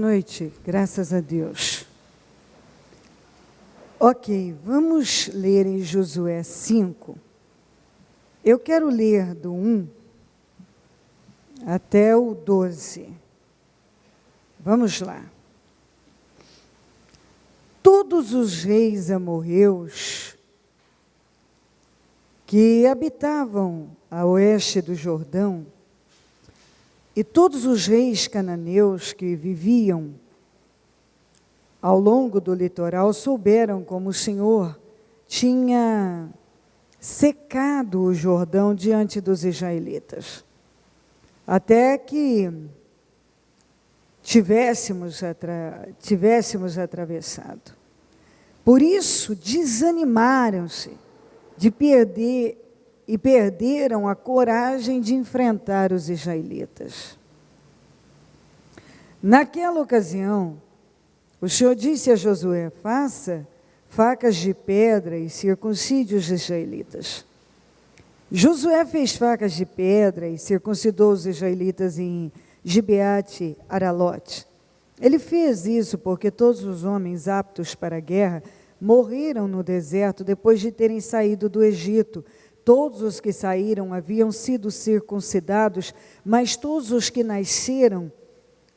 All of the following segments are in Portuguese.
noite, graças a Deus. Ok, vamos ler em Josué 5. Eu quero ler do 1 até o 12. Vamos lá. Todos os reis amorreus que habitavam a oeste do Jordão, e todos os reis cananeus que viviam ao longo do litoral souberam como o Senhor tinha secado o Jordão diante dos israelitas, até que tivéssemos atravessado. Por isso, desanimaram-se de perder e perderam a coragem de enfrentar os israelitas. Naquela ocasião, o Senhor disse a Josué: faça facas de pedra e circuncide os israelitas. Josué fez facas de pedra e circuncidou os israelitas em Gibeate Aralote. Ele fez isso porque todos os homens aptos para a guerra morreram no deserto depois de terem saído do Egito. Todos os que saíram haviam sido circuncidados, mas todos os que nasceram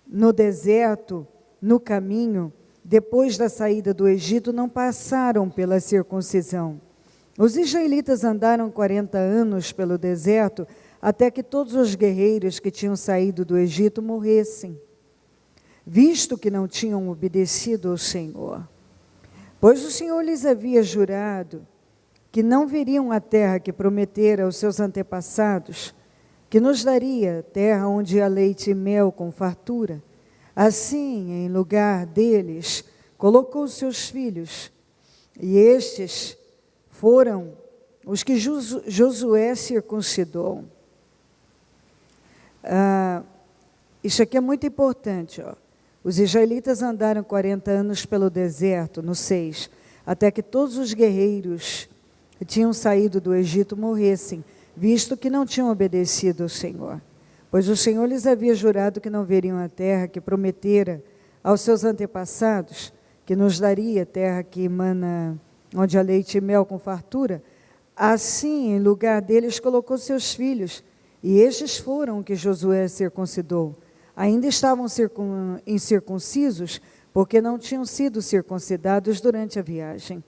no deserto, no caminho, depois da saída do Egito, não passaram pela circuncisão. Os israelitas andaram 40 anos pelo deserto, até que todos os guerreiros que tinham saído do Egito morressem, visto que não tinham obedecido ao Senhor. Pois o Senhor lhes havia jurado que não veriam a terra que prometera aos seus antepassados, que nos daria terra onde há leite e mel com fartura. Assim, em lugar deles, colocou seus filhos, e estes foram os que Josué circuncidou. Isso aqui é muito importante, ó. Os israelitas andaram 40 anos pelo deserto, no 6, até que todos os guerreiros que tinham saído do Egito morressem, visto que não tinham obedecido ao Senhor. Pois o Senhor lhes havia jurado que não veriam a terra que prometera aos seus antepassados, que nos daria terra que emana, onde há leite e mel com fartura. Assim, em lugar deles, colocou seus filhos, e estes foram o que Josué circuncidou. Ainda estavam incircuncisos, porque não tinham sido circuncidados durante a viagem.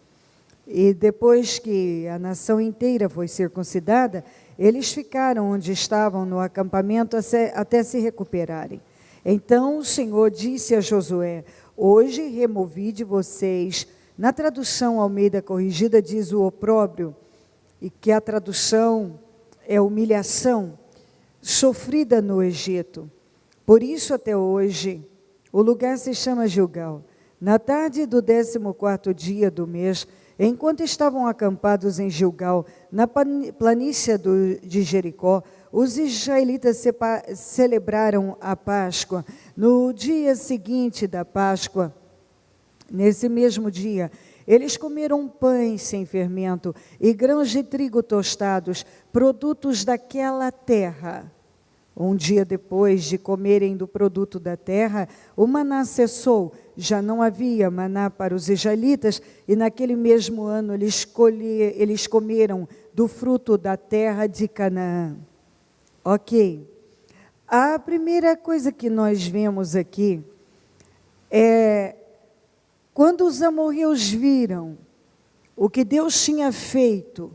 E depois que a nação inteira foi circuncidada, eles ficaram onde estavam no acampamento até se recuperarem. Então o Senhor disse a Josué: hoje removi de vocês, na tradução Almeida Corrigida diz o opróbrio, e que a tradução é humilhação, sofrida no Egito. Por isso até hoje o lugar se chama Gilgal. Na tarde do 14º dia do mês, enquanto estavam acampados em Gilgal, na planície de Jericó, os israelitas celebraram a Páscoa. No dia seguinte da Páscoa, nesse mesmo dia, eles comeram pães sem fermento e grãos de trigo tostados, produtos daquela terra. Um dia depois de comerem do produto da terra, o maná cessou. Já não havia maná para os israelitas, e naquele mesmo ano eles comeram do fruto da terra de Canaã. Ok. A primeira coisa que nós vemos aqui é quando os amorreus viram o que Deus tinha feito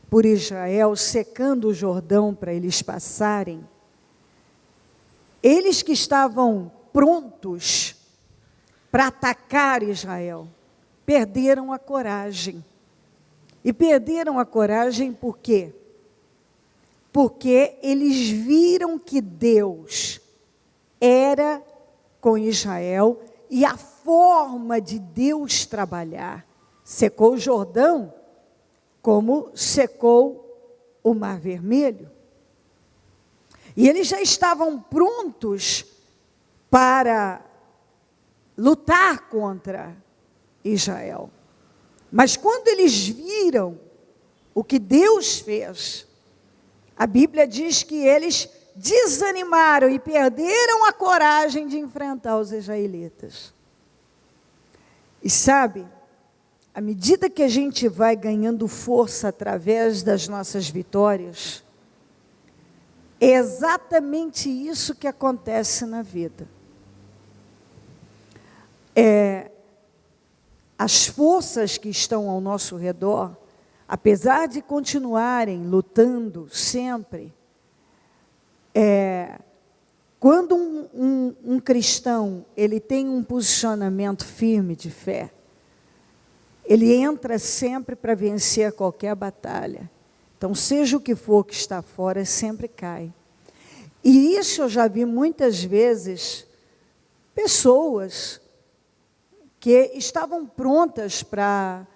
por Israel, secando o Jordão para eles passarem, eles que estavam prontos para atacar Israel, perderam a coragem. E perderam a coragem por quê? Porque eles viram que Deus era com Israel e a forma de Deus trabalhar. Secou o Jordão como secou o Mar Vermelho. E eles já estavam prontos para lutar contra Israel. Mas quando eles viram o que Deus fez, a Bíblia diz que eles desanimaram e perderam a coragem de enfrentar os israelitas. E sabe, à medida que a gente vai ganhando força através das nossas vitórias, é exatamente isso que acontece na vida. As forças que estão ao nosso redor, apesar de continuarem lutando sempre, quando um cristão ele tem um posicionamento firme de fé, ele entra sempre para vencer qualquer batalha. Então, seja o que for que está fora, sempre cai. E isso eu já vi muitas vezes, pessoas que estavam prontas para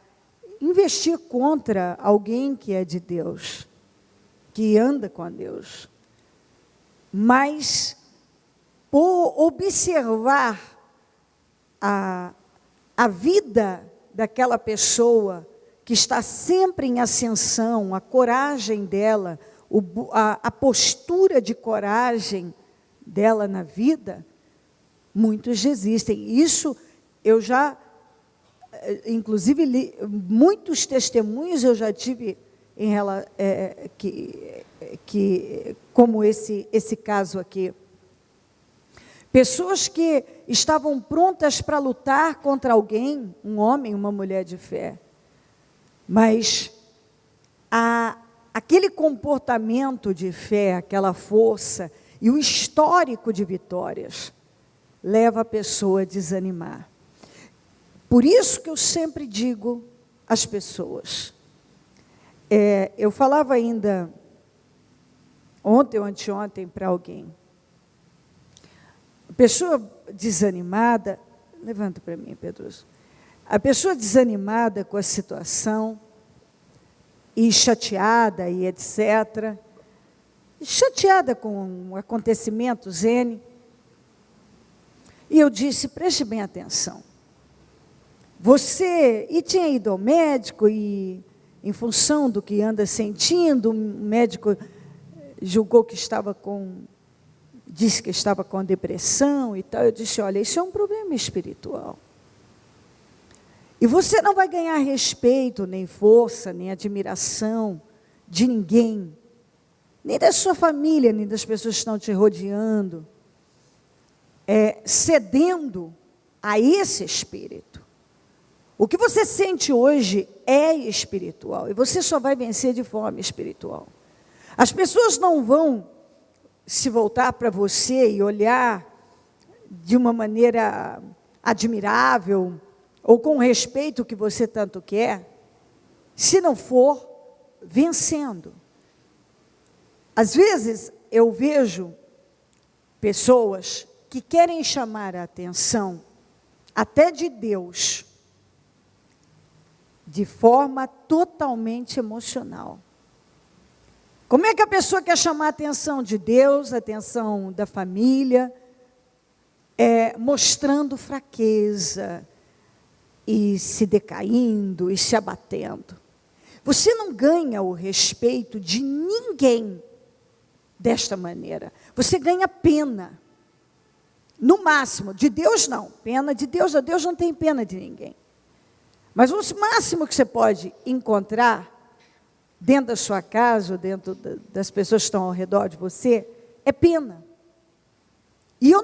investir contra alguém que é de Deus, que anda com Deus. Mas, por observar a vida daquela pessoa que está sempre em ascensão, a coragem dela, a postura de coragem dela na vida, muitos desistem. Isso eu já, inclusive, li muitos testemunhos eu já tive em como esse caso aqui. Pessoas que estavam prontas para lutar contra alguém, um homem, uma mulher de fé, mas aquele comportamento de fé, aquela força e o histórico de vitórias leva a pessoa a desanimar. Por isso que eu sempre digo às pessoas, eu falava ainda ontem ou anteontem para alguém, a pessoa desanimada, levanta para mim, Pedroso, a pessoa desanimada com a situação, e chateada e etc., chateada com acontecimentos N, e eu disse, preste bem atenção, e tinha ido ao médico, e em função do que anda sentindo, o médico julgou que disse que estava com depressão e tal. Eu disse, olha, isso é um problema espiritual. E você não vai ganhar respeito, nem força, nem admiração de ninguém, nem da sua família, nem das pessoas que estão te rodeando, cedendo a esse espírito. O que você sente hoje é espiritual, e você só vai vencer de forma espiritual. As pessoas não vão se voltar para você e olhar de uma maneira admirável, ou com o respeito que você tanto quer, se não for vencendo. Às vezes, eu vejo pessoas que querem chamar a atenção, até de Deus, de forma totalmente emocional. Como é que a pessoa quer chamar a atenção de Deus, a atenção da família, mostrando fraqueza, e se decaindo, e se abatendo? Você não ganha o respeito de ninguém desta maneira. Você ganha pena. No máximo, de Deus não. Pena de Deus não tem pena de ninguém. Mas o máximo que você pode encontrar dentro da sua casa, ou dentro das pessoas que estão ao redor de você, é pena. E eu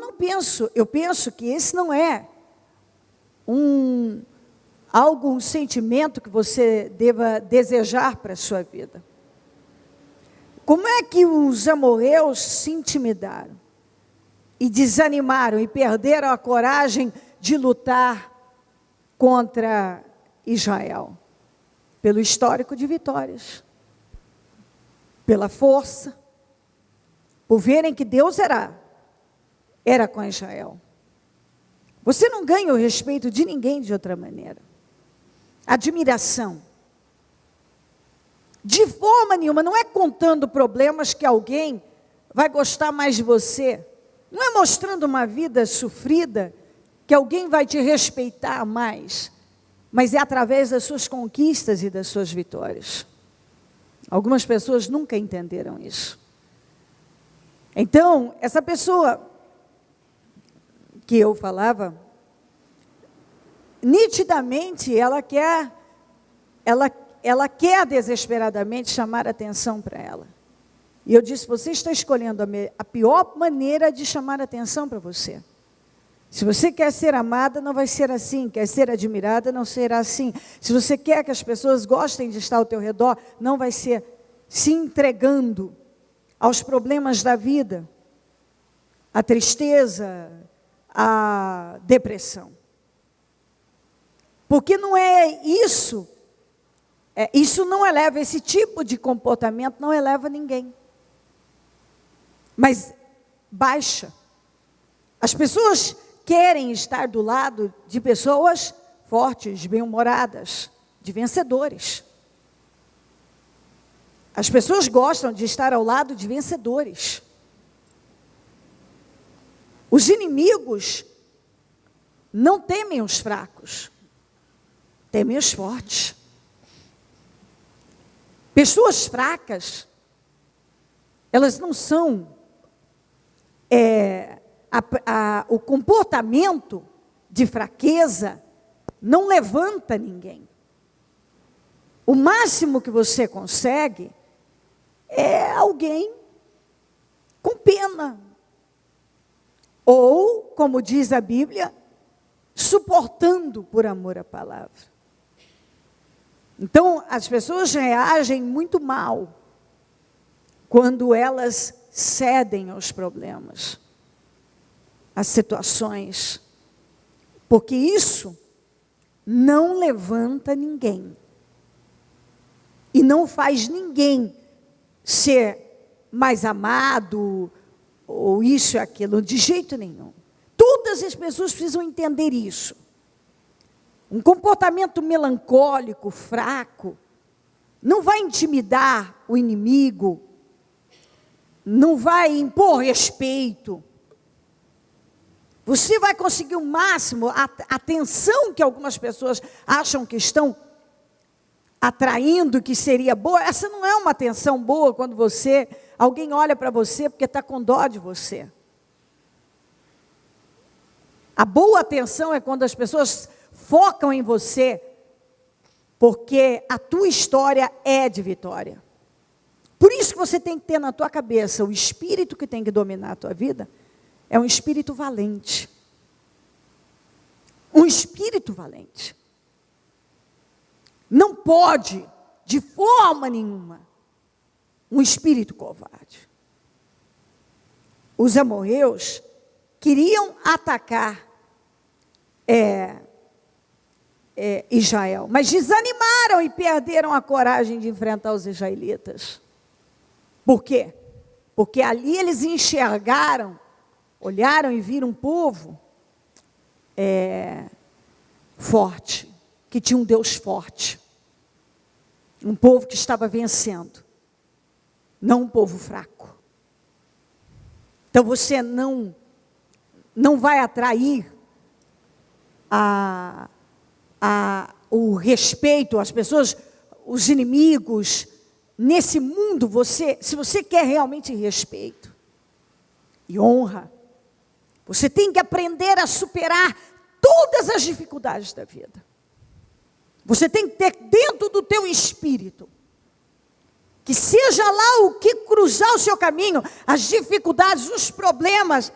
penso que esse não é um sentimento que você deva desejar para a sua vida. Como é que os amorreus se intimidaram e desanimaram e perderam a coragem de lutar contra Israel? Pelo histórico de vitórias, pela força, por verem que Deus era com Israel. Você não ganha o respeito de ninguém de outra maneira. Admiração. De forma nenhuma, não é contando problemas que alguém vai gostar mais de você. Não é mostrando uma vida sofrida que alguém vai te respeitar mais. Mas é através das suas conquistas e das suas vitórias. Algumas pessoas nunca entenderam isso. Então, essa pessoa que eu falava, nitidamente ela quer desesperadamente chamar atenção para ela. E eu disse, você está escolhendo a pior maneira de chamar atenção para você. Se você quer ser amada, não vai ser assim. Quer ser admirada, não será assim. Se você quer que as pessoas gostem de estar ao teu redor, não vai ser se entregando aos problemas da vida, à tristeza, à depressão. Porque não é isso, isso não eleva, esse tipo de comportamento não eleva ninguém. Mas baixa. As pessoas querem estar do lado de pessoas fortes, bem-humoradas, de vencedores. As pessoas gostam de estar ao lado de vencedores. Os inimigos não temem os fracos, temem os fortes. Pessoas fracas, elas não são... o comportamento de fraqueza não levanta ninguém. O máximo que você consegue é alguém com pena. Ou, como diz a Bíblia, suportando por amor à palavra. Então, as pessoas reagem muito mal quando elas cedem aos problemas, às situações, porque isso não levanta ninguém e não faz ninguém ser mais amado ou isso e aquilo, de jeito nenhum. Todas as pessoas precisam entender isso. Um comportamento melancólico, fraco, não vai intimidar o inimigo, não vai impor respeito. Você vai conseguir o máximo, a atenção que algumas pessoas acham que estão atraindo, que seria boa, essa não é uma atenção boa quando alguém olha para você porque está com dó de você. A boa atenção é quando as pessoas focam em você, porque a tua história é de vitória. Por isso que você tem que ter na tua cabeça, o espírito que tem que dominar a tua vida, é um espírito valente. Um espírito valente. Não pode, de forma nenhuma, um espírito covarde. Os amorreus queriam atacar Israel, mas desanimaram e perderam a coragem de enfrentar os israelitas. Por quê? Porque ali eles enxergaram, olharam e viram um povo forte, que tinha um Deus forte. Um povo que estava vencendo, não um povo fraco. Então você não vai atrair o respeito às pessoas, os inimigos. Nesse mundo, se você quer realmente respeito e honra, você tem que aprender a superar todas as dificuldades da vida. Você tem que ter dentro do teu espírito, que seja lá o que cruzar o seu caminho, as dificuldades, os problemas,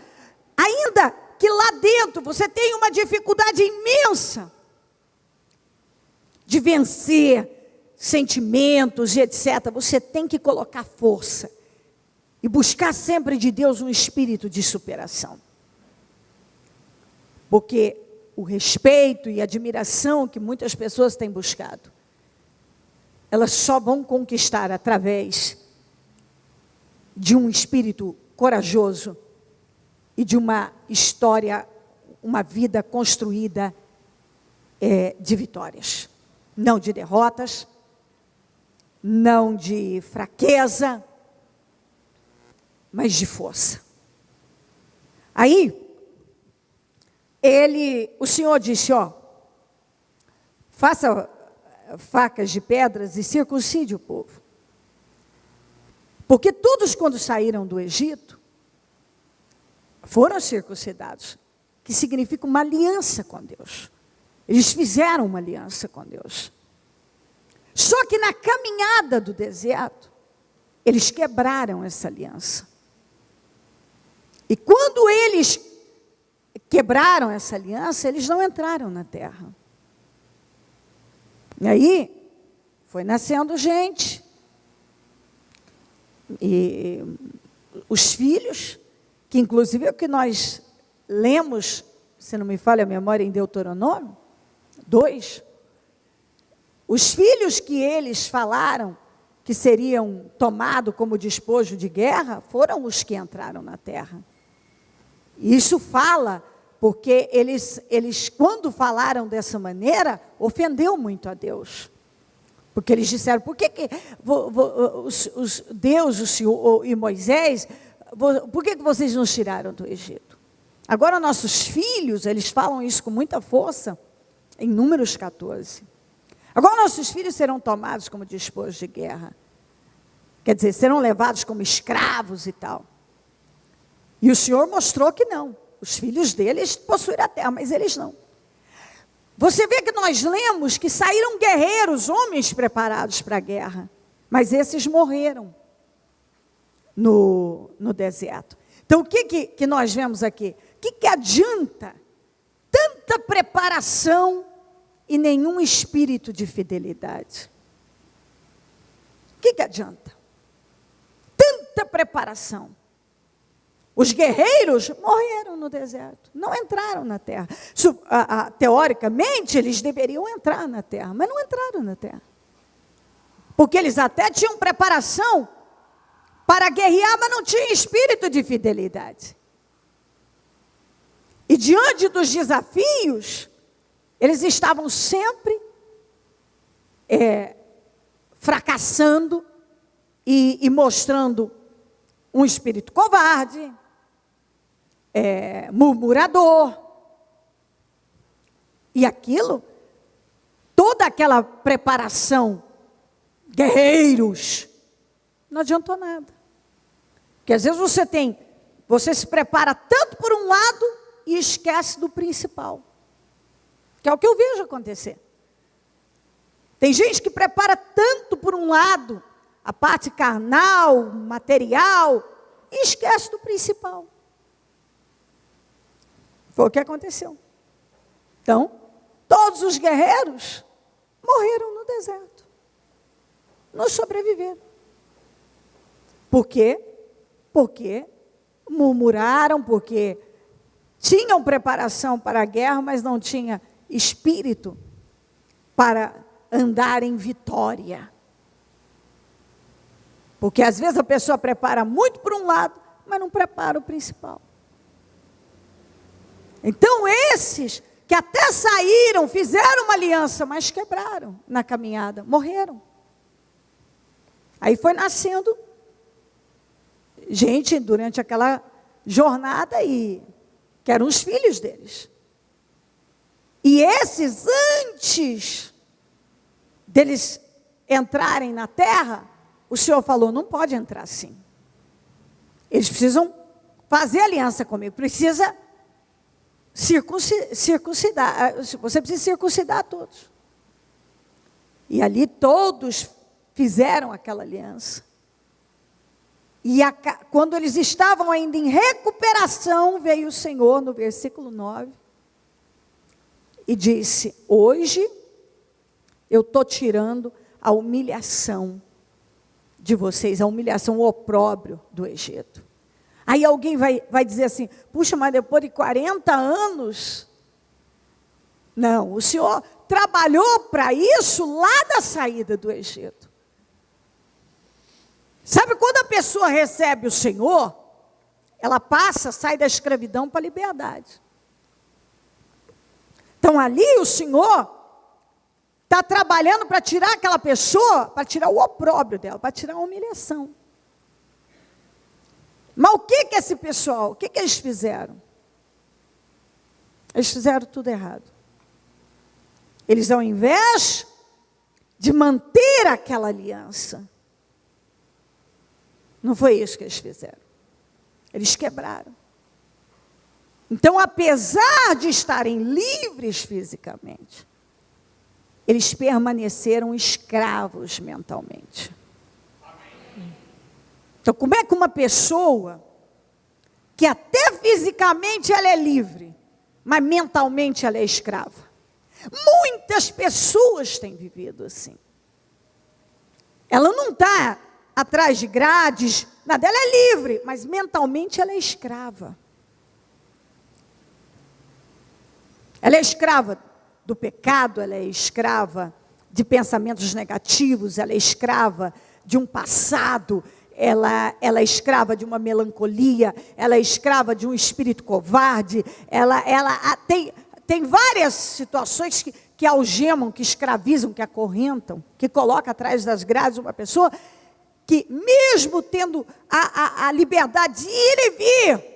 ainda que lá dentro você tenha uma dificuldade imensa de vencer sentimentos e etc. Você tem que colocar força e buscar sempre de Deus um espírito de superação. Porque o respeito e a admiração que muitas pessoas têm buscado, elas só vão conquistar através de um espírito corajoso e de uma história, uma vida construída de vitórias, não de derrotas, não de fraqueza, mas de força. Aí, o Senhor disse, faça facas de pedras e circuncide o povo. Porque todos quando saíram do Egito, foram circuncidados, que significa uma aliança com Deus. Eles fizeram uma aliança com Deus. Só que na caminhada do deserto, eles quebraram essa aliança. E quando eles quebraram essa aliança, eles não entraram na terra. E aí, foi nascendo gente, e os filhos, que inclusive é o que nós lemos, se não me falha a memória, em Deuteronômio 2, os filhos que eles falaram que seriam tomados como despojo de guerra, foram os que entraram na terra. E isso fala, porque eles quando falaram dessa maneira, ofendeu muito a Deus. Porque eles disseram, por que Deus, o Senhor e Moisés, por que vocês nos tiraram do Egito? Agora nossos filhos, eles falam isso com muita força, em Números 14. Agora nossos filhos serão tomados como despojos de guerra. Quer dizer, serão levados como escravos e tal. E o Senhor mostrou que não. Os filhos deles possuíram a terra, mas eles não. Você vê que nós lemos que saíram guerreiros, homens preparados para a guerra. Mas esses morreram no deserto. Então, o que nós vemos aqui? O que adianta tanta preparação e nenhum espírito de fidelidade? O que adianta? Tanta preparação. Os guerreiros morreram no deserto, não entraram na terra. Teoricamente, eles deveriam entrar na terra, mas não entraram na terra. Porque eles até tinham preparação para guerrear, mas não tinham espírito de fidelidade. E diante dos desafios, eles estavam sempre fracassando e mostrando um espírito covarde, murmurador. E aquilo, toda aquela preparação, guerreiros, não adiantou nada. Porque às vezes você se prepara tanto por um lado e esquece do principal. Que é o que eu vejo acontecer. Tem gente que prepara tanto por um lado, a parte carnal, material, e esquece do principal. Foi o que aconteceu. Então, todos os guerreiros morreram no deserto. Não sobreviveram. Por quê? Porque murmuraram, porque tinham preparação para a guerra, mas não tinha espírito para andar em vitória. Porque às vezes a pessoa prepara muito por um lado, mas não prepara o principal. Então esses que até saíram, fizeram uma aliança, mas quebraram na caminhada, morreram. Aí foi nascendo gente durante aquela jornada aí, que eram os filhos deles. E esses, antes deles entrarem na terra, o Senhor falou, não pode entrar assim. Eles precisam fazer aliança comigo, precisa circuncidar, você precisa circuncidar todos. E ali todos fizeram aquela aliança. E quando eles estavam ainda em recuperação, veio o Senhor, no versículo 9, e disse, hoje eu estou tirando a humilhação de vocês, a humilhação, o opróbrio do Egito. Aí alguém vai dizer assim, puxa, mas depois de 40 anos, não, o Senhor trabalhou para isso lá da saída do Egito. Sabe quando a pessoa recebe o Senhor, ela sai da escravidão para a liberdade. Então ali o Senhor está trabalhando para tirar aquela pessoa, para tirar o opróbrio dela, para tirar a humilhação. Mas o que esse pessoal, o que eles fizeram? Eles fizeram tudo errado. Eles, ao invés de manter aquela aliança, não foi isso que eles fizeram. Eles quebraram. Então, apesar de estarem livres fisicamente, eles permaneceram escravos mentalmente. Então, como é que uma pessoa que até fisicamente ela é livre, mas mentalmente ela é escrava? Muitas pessoas têm vivido assim. Ela não está atrás de grades, nada, ela é livre, mas mentalmente ela é escrava. Ela é escrava do pecado, ela é escrava de pensamentos negativos, ela é escrava de um passado, ela é escrava de uma melancolia, ela é escrava de um espírito covarde, ela tem várias situações que algemam, que escravizam, que acorrentam, que colocam atrás das grades uma pessoa que, mesmo tendo a liberdade de ir e vir,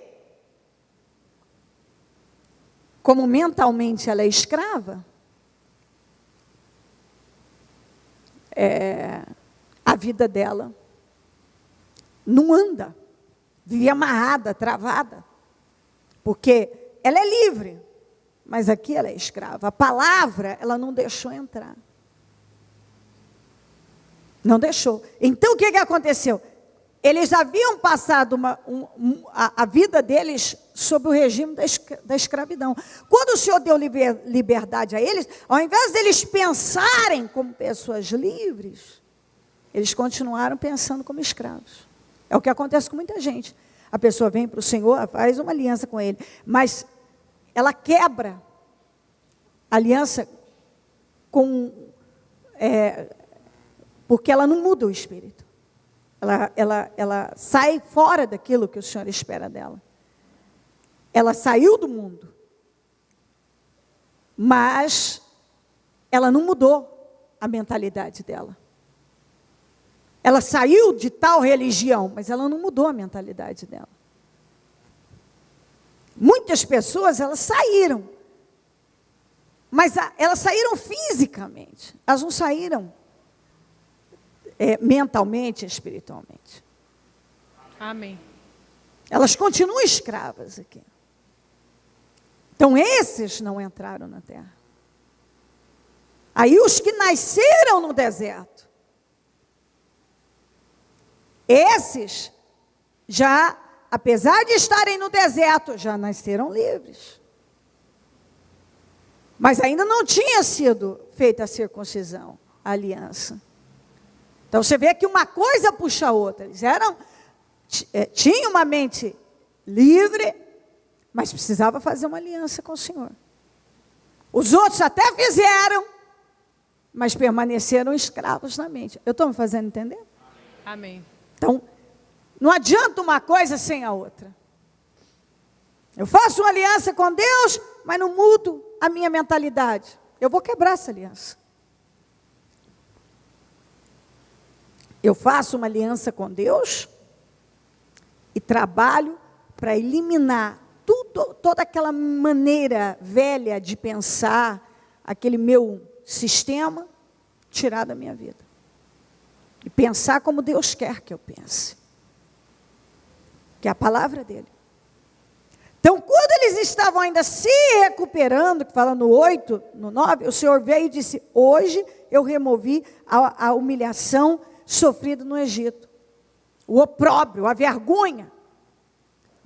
como mentalmente ela é escrava, a vida dela não anda, vive amarrada, travada, porque ela é livre, mas aqui ela é escrava. A palavra, ela não deixou entrar. Não deixou. Então, o que aconteceu? Eles haviam passado a vida deles sob o regime da escravidão. Quando o Senhor deu liberdade a eles, ao invés deles pensarem como pessoas livres, eles continuaram pensando como escravos. É o que acontece com muita gente. A pessoa vem para o Senhor, faz uma aliança com Ele, mas ela quebra a aliança porque ela não muda o espírito. Ela sai fora daquilo que o Senhor espera dela. Ela saiu do mundo, mas ela não mudou a mentalidade dela. Ela saiu de tal religião, mas ela não mudou a mentalidade dela. Muitas pessoas, elas saíram, mas elas saíram fisicamente, elas não saíram mentalmente, espiritualmente. Amém. Elas continuam escravas aqui. Então, esses não entraram na terra. Aí, os que nasceram no deserto, esses já, apesar de estarem no deserto, já nasceram livres. Mas ainda não tinha sido feita a circuncisão, a aliança. Então, você vê que uma coisa puxa a outra. Eles tinham uma mente livre, mas precisava fazer uma aliança com o Senhor. Os outros até fizeram, mas permaneceram escravos na mente. Eu estou me fazendo entender? Amém. Então, não adianta uma coisa sem a outra. Eu faço uma aliança com Deus, mas não mudo a minha mentalidade. Eu vou quebrar essa aliança. Eu faço uma aliança com Deus e trabalho para eliminar toda aquela maneira velha de pensar, aquele meu sistema, tirar da minha vida. E pensar como Deus quer que eu pense. Que é a palavra dele. Então, quando eles estavam ainda se recuperando, que fala no 8, no 9, o Senhor veio e disse: hoje eu removi a humilhação sofrida no Egito. O opróbrio, a vergonha.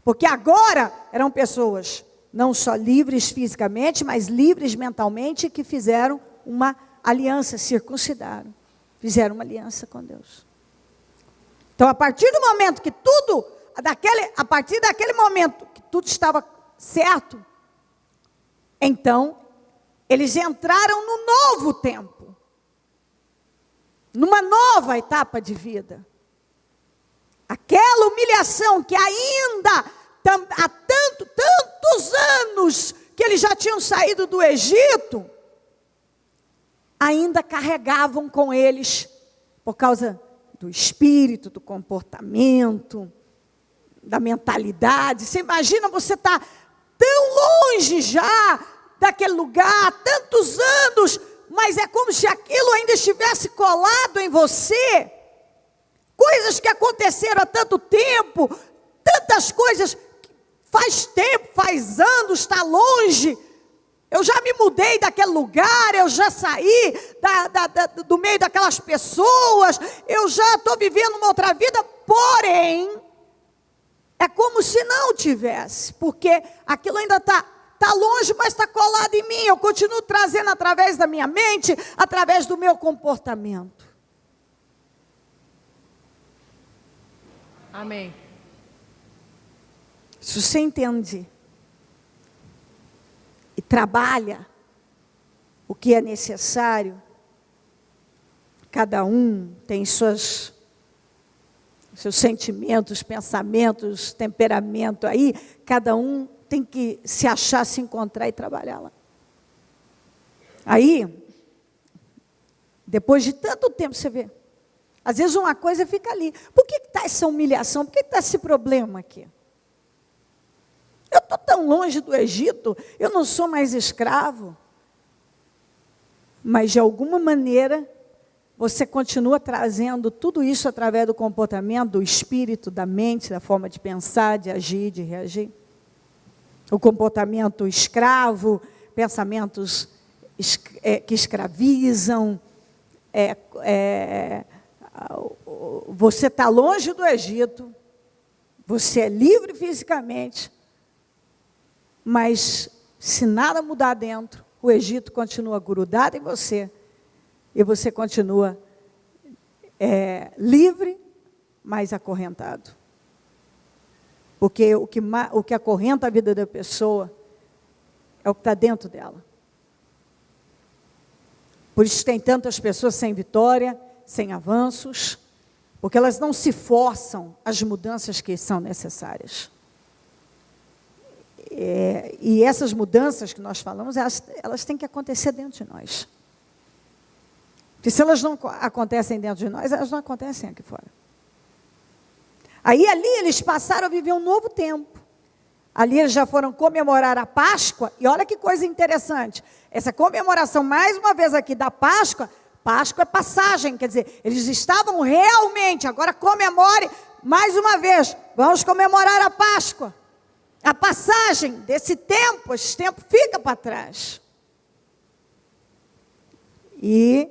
Porque agora eram pessoas não só livres fisicamente, mas livres mentalmente, que fizeram uma aliança, circuncidaram. Fizeram uma aliança com Deus. Então, a partir do momento que a partir daquele momento que tudo estava certo, então, eles entraram no novo tempo. Numa nova etapa de vida. Aquela humilhação que ainda, há tantos anos que eles já tinham saído do Egito, ainda carregavam com eles, por causa do espírito, do comportamento, da mentalidade. Você imagina, você está tão longe já daquele lugar, há tantos anos, mas é como se aquilo ainda estivesse colado em você. Coisas que aconteceram há tanto tempo, tantas coisas faz tempo, faz anos, está longe. Eu já me mudei daquele lugar, eu já saí do meio daquelas pessoas, eu já estou vivendo uma outra vida, porém, é como se não tivesse, porque aquilo ainda está longe, mas está colado em mim. Eu continuo trazendo através da minha mente, através do meu comportamento. Amém. Se você entende e trabalha o que é necessário, cada um tem seus sentimentos, pensamentos, temperamento aí, cada um tem que se achar, se encontrar e trabalhar lá. Aí, depois de tanto tempo, você vê, às vezes uma coisa fica ali. Por que está essa humilhação? Por que está esse problema aqui? Eu estou tão longe do Egito, eu não sou mais escravo. Mas, de alguma maneira, você continua trazendo tudo isso através do comportamento, do espírito, da mente, da forma de pensar, de agir, de reagir. O comportamento escravo, pensamentos que escravizam. Você está longe do Egito, você é livre fisicamente, mas se nada mudar dentro, o Egito continua grudado em você, e você continua livre, mas acorrentado. Porque o que acorrenta a vida da pessoa é o que está dentro dela. Por isso tem tantas pessoas sem vitória, sem avanços, porque elas não se forçam às mudanças que são necessárias. E essas mudanças que nós falamos, elas têm que acontecer dentro de nós. Porque se elas não acontecem dentro de nós, elas não acontecem aqui fora. Aí ali eles passaram a viver um novo tempo. Ali eles já foram comemorar a Páscoa, e olha que coisa interessante. Essa comemoração, mais uma vez aqui, da Páscoa, Páscoa é passagem, quer dizer, eles estavam realmente, agora comemore mais uma vez, vamos comemorar a Páscoa. A passagem desse tempo, esse tempo fica para trás. E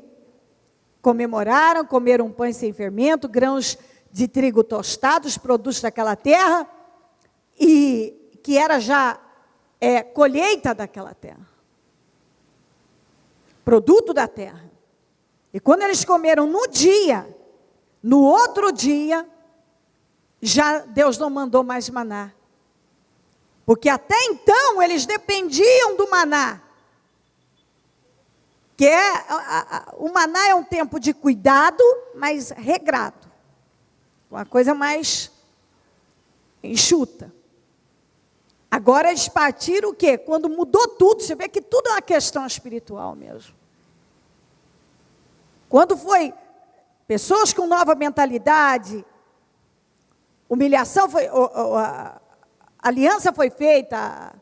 comemoraram, comeram pães sem fermento, grãos de trigo tostados, produtos daquela terra, e que era já colheita daquela terra. Produto da terra. E quando eles comeram no outro dia, já Deus não mandou mais maná. Porque até então eles dependiam do maná. O maná é um tempo de cuidado, mas regrado. Uma coisa mais enxuta. Agora eles partiram o quê? Quando mudou tudo, você vê que tudo é uma questão espiritual mesmo. Quando foi pessoas com nova mentalidade, humilhação foi, a aliança foi feita,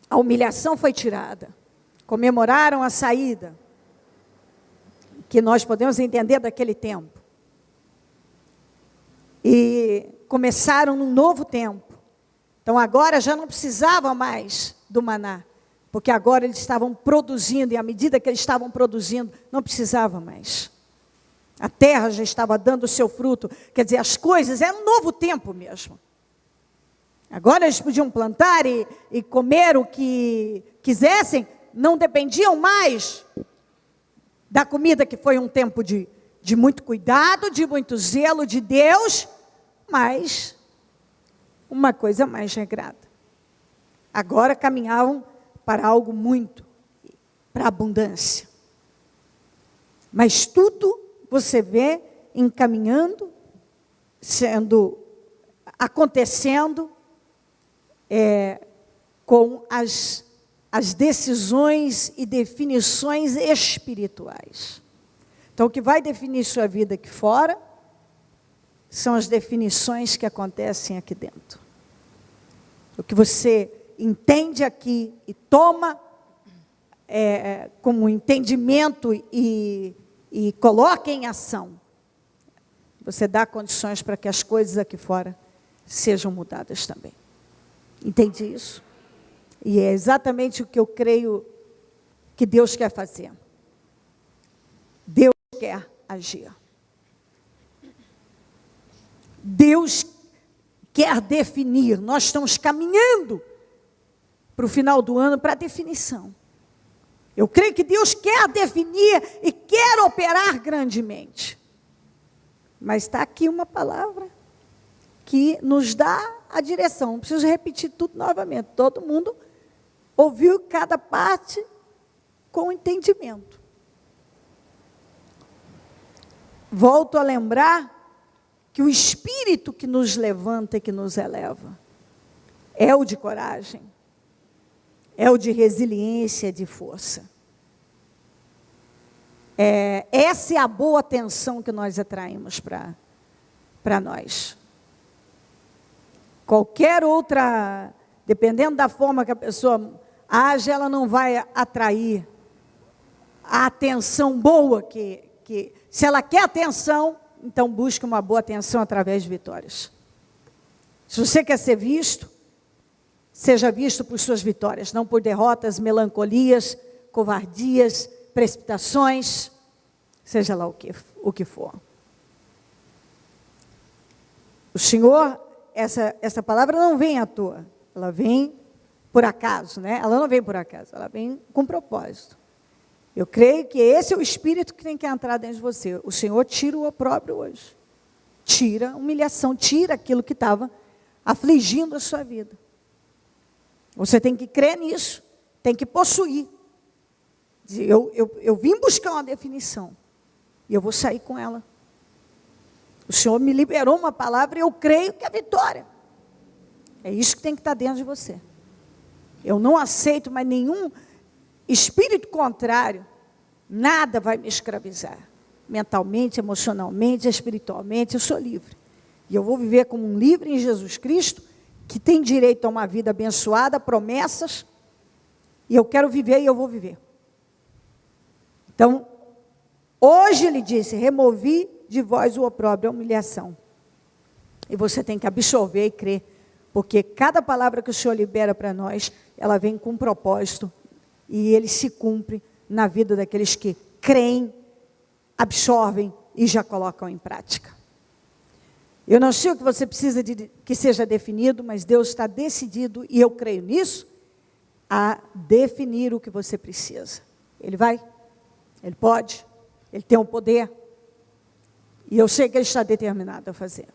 a humilhação foi tirada, comemoraram a saída, que nós podemos entender daquele tempo. E começaram num novo tempo. Então agora já não precisava mais do maná, porque agora eles estavam produzindo, e à medida que eles estavam produzindo, não precisava mais. A terra já estava dando o seu fruto, quer dizer, as coisas, era um novo tempo mesmo. Agora eles podiam plantar e comer o que quisessem, não dependiam mais da comida, que foi um tempo de muito cuidado, de muito zelo de Deus, mas uma coisa mais regrada. Agora caminhavam para algo muito, para a abundância. Mas tudo você vê encaminhando, acontecendo com as decisões e definições espirituais. Então, o que vai definir sua vida aqui fora são as definições que acontecem aqui dentro. O que você entende aqui e toma como entendimento e coloca em ação, você dá condições para que as coisas aqui fora sejam mudadas também. Entende isso? E é exatamente o que eu creio que Deus quer fazer. Deus quer agir. Deus quer definir. Nós estamos caminhando para o final do ano para a definição. Eu creio que Deus quer definir e quer operar grandemente. Mas está aqui uma palavra que nos dá a direção. Não preciso repetir tudo novamente. Todo mundo ouviu cada parte com entendimento. Volto a lembrar que o espírito que nos levanta e que nos eleva é o de coragem, é o de resiliência, de força. Essa é a boa atenção que nós atraímos para nós. Qualquer outra, dependendo da forma que a pessoa age, ela não vai atrair a atenção boa que se ela quer atenção, então busque uma boa atenção através de vitórias. Se você quer ser visto, seja visto por suas vitórias, não por derrotas, melancolias, covardias, precipitações, seja lá o que for. O Senhor, essa palavra não vem à toa, ela vem por acaso, né? Ela não vem por acaso, ela vem com propósito. Eu creio que esse é o espírito que tem que entrar dentro de você. O Senhor tira o opróbrio hoje. Tira a humilhação, tira aquilo que estava afligindo a sua vida. Você tem que crer nisso, tem que possuir. Eu vim buscar uma definição e eu vou sair com ela. O Senhor me liberou uma palavra e eu creio que é vitória. É isso que tem que estar dentro de você. Eu não aceito mais nenhum espírito contrário, nada vai me escravizar. Mentalmente, emocionalmente, espiritualmente, eu sou livre. E eu vou viver como um livre em Jesus Cristo, que tem direito a uma vida abençoada, promessas, e eu quero viver e eu vou viver. Então, hoje ele disse, removi de vós o opróbrio, a humilhação. E você tem que absorver e crer, porque cada palavra que o Senhor libera para nós, ela vem com um propósito, e ele se cumpre na vida daqueles que creem, absorvem e já colocam em prática. Eu não sei o que você precisa que seja definido, mas Deus está decidido, e eu creio nisso, a definir o que você precisa. Ele vai, ele pode, ele tem o poder, e eu sei que ele está determinado a fazer.